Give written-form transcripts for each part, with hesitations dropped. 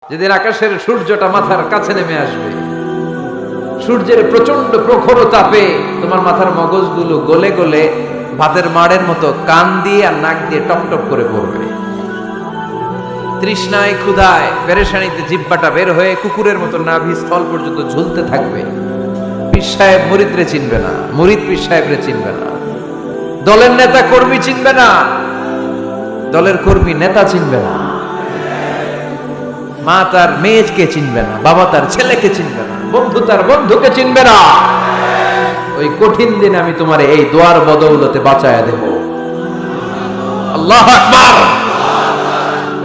যেদিন আকাশের সূর্যটা মাথার কাছে নেমে আসবে, সূর্যের প্রচন্ড প্রখর তাপে তোমার মাথার মগজগুলো গলে গলে ভাতের মাড়ের মতো কান দিয়ে আর নাক দিয়ে টপ টপ করে পড়বে। তৃষ্ণায় ক্ষুধায় পেরেশানিতে জিহ্বাটা বের হয়ে কুকুরের মতো নাভি স্থল পর্যন্ত ঝুলতে থাকবে। পীর সাহেব মুরিদরে চিনবে না, মুরিদ পীর সাহেবরে চিনবে না, দলের নেতা কর্মী চিনবে না, দলের কর্মী নেতা চিনবে না, মা তার মেয়েকে চিনবে না, বাবা তার ছেলেকে চিনবে না, বন্ধু তার বন্ধুকে চিনবে না। ওই কঠিন দিন আমি তোমার এই দোয়ার বদৌলতে বাঁচায়া দেব। আল্লাহু আকবার।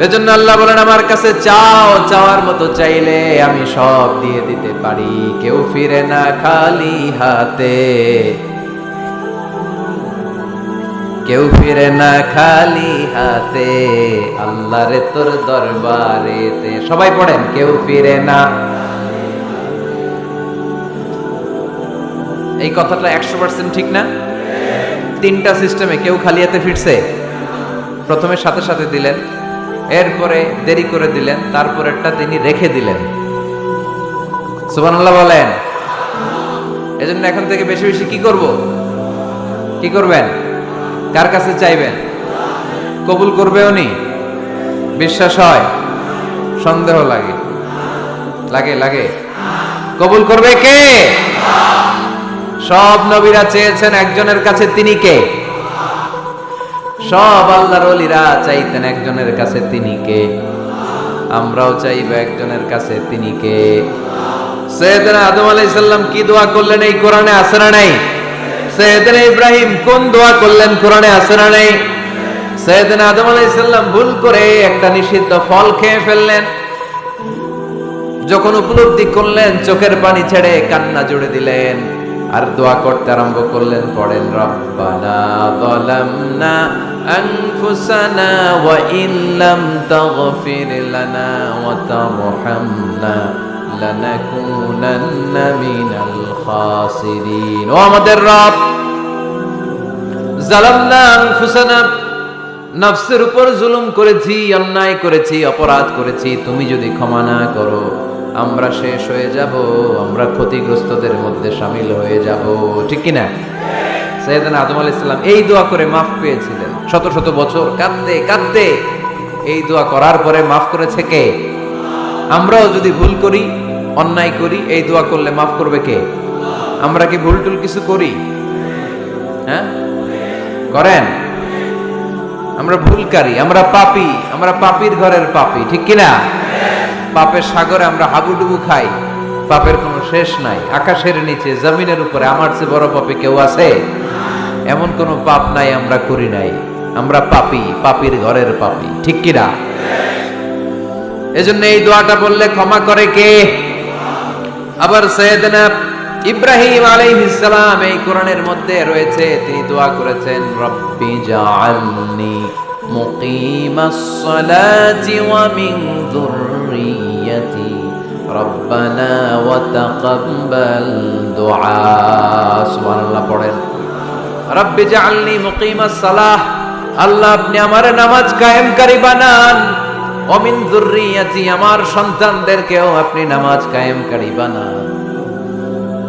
এজন্য আল্লাহ বলেন, আমার কাছে চাও, চাওয়ার মতো চাইলে আমি সব দিয়ে দিতে পারি। কেউ ফিরে না খালি হাতে, কেউ ফিরে না খালি হাতে, আল্লাহরে তোর দরবারেতে। সবাই পড়েন, কেউ ফিরে না। এই কথাটা 100% ঠিক না? তিনটা সিস্টেমে কেউ খালি হাতে ফিরছে? প্রথমে সাথে সাথে দিলেন, এরপরে দেরি করে দিলেন, তারপরেরটা তিনি রেখে দিলেন। সুবহানাল্লাহ বলেন। এজন্য এখন থেকে বেশি বেশি কি করব? কি করবেন? কার কাছে চাইবেন? কবুল করবে উনি? বিশ্বাস হয়? সন্দেহ লাগে? লাগে লাগে? কবুল করবে কে? সব নবীরা চেয়েছেন একজনের কাছে, তিনি কে? সব আল্লাহর ওলিরা চাইতেন একজনের কাছে, তিনি কে? আমরাও চাইব একজনের কাছে, তিনি কে? সাইয়েদনা আদম আলাইহিস সালাম কি দোয়া করলেন এই কোরআনে আছে না নাই? সাইয়েদনা ইব্রাহিম কোন দোয়া করলেন কোরআনে আছে না নাই? সাইয়েদনা আদম আলাইহিস সালাম ভুল করে একটা নিষিদ্ধ ফল খেয়ে ফেললেন, যখন উপলব্ধি করলেন চোখের পানি ছেড়ে কান্না জুড়ে দিলেন আর দোয়া করতে আরম্ভ করলেন। পড়েন, রব্বানা যালামনা আনফুসানা ওয়া ইল্লাম তাগফির লানা ওয়া তারহামনা লানাকুনান্না মিনাল খাসিরিন। ও আমাদের রব, যালামনা আনফুসানা, নফসের উপর জুলুম করেছি, অন্যায় করেছি, অপরাধ করেছি, তুমি যদি ক্ষমা না করো আমরা শেষ হয়ে যাব, আমরা ক্ষতিগ্রস্তদের মধ্যে শামিল হয়ে যাব। ঠিক কি না? সাইয়েদনা আদম আলাইহিস সালাম এই দোয়া করে মাফ পেয়েছিলেন। শত শত বছর কাঁদতে কাঁদতে এই দোয়া করার পরে মাফ করেছে কে? আমরাও যদি ভুল করি, অন্যায় করি, এই দোয়া করলে মাফ করবে কে? আমরা কি ভুল টুল কিছু করি? হ্যাঁ, করেন? আমরা ভুলকারী, আমরা পাপী, আমরা পাপীর ঘরের পাপী। ঠিক কি না? পাপের সাগরে আমরা হাবুডুবু খাই, পাপের কোনো শেষ নাই। আকাশের নিচে, জমিনের উপরে আমার চেয়ে বড় পাপী কেউ আছে? এমন কোনো পাপ নাই আমরা করি নাই। আমরা পাপী, পাপীর ঘরের পাপী। ঠিক কি না? এজন্য এই দোয়াটা বললে ক্ষমা করে কে? আবার সাইয়েদনা ইব্রাহিম আলাইহিস সালাম এই কোরআনের মধ্যে রয়েছে, তিনি দোয়া করেছেন, রব্বি জাআলনি মুকিমাস সালাতি ওয়া মিন যুররিয়্যাতি রব্বানা ওয়া তাকাব্বাল দুআ। সুবহানাল্লাহ পড়েন, রব্বি জাআলনি মুকিমাস সালাহ, আল্লাহ আপনি আমার নামাজ কায়েমকারী বানান, ওয়া মিন যুররিয়্যাতি, আমার সন্তানদেরকেও আপনি নামাজ কায়েমকারী বানান।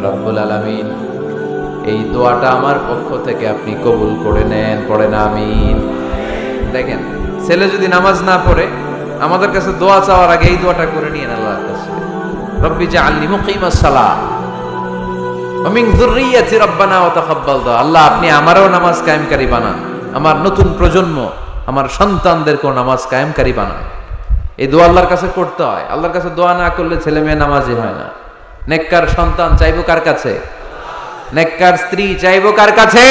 রব্বুল আলামিন, এই দোয়াটা আমার পক্ষ থেকে আপনি কবুল করে নেন। পড়েন আমিন। দেখেন, ছেলে যদি নামাজ না পড়ে আমাদের কাছে দোয়া চাওয়ার আগে এই দোয়াটা করে নিয়েন আল্লাহর কাছে, রব্বি জাআলনি মুকিমাস সালাহ ওয়া মিন যুররিয়্যাতি রব্বানা ওয়া তাকাব্বাল দুআ। আল্লাহ আপনি আমারও নামাজ কায়েমকারী বানান, আমার নতুন প্রজন্ম, আমার সন্তানদেরকেও নামাজ কায়েমকারী বানান। এই দোয়া আল্লাহর কাছে করতে হয়। আল্লাহর কাছে দোয়া না করলে ছেলে মেয়ে নামাজি হয় না। নেককার সন্তান চাইবো কার কাছে? নেককার স্ত্রী চাইবো কার কাছে?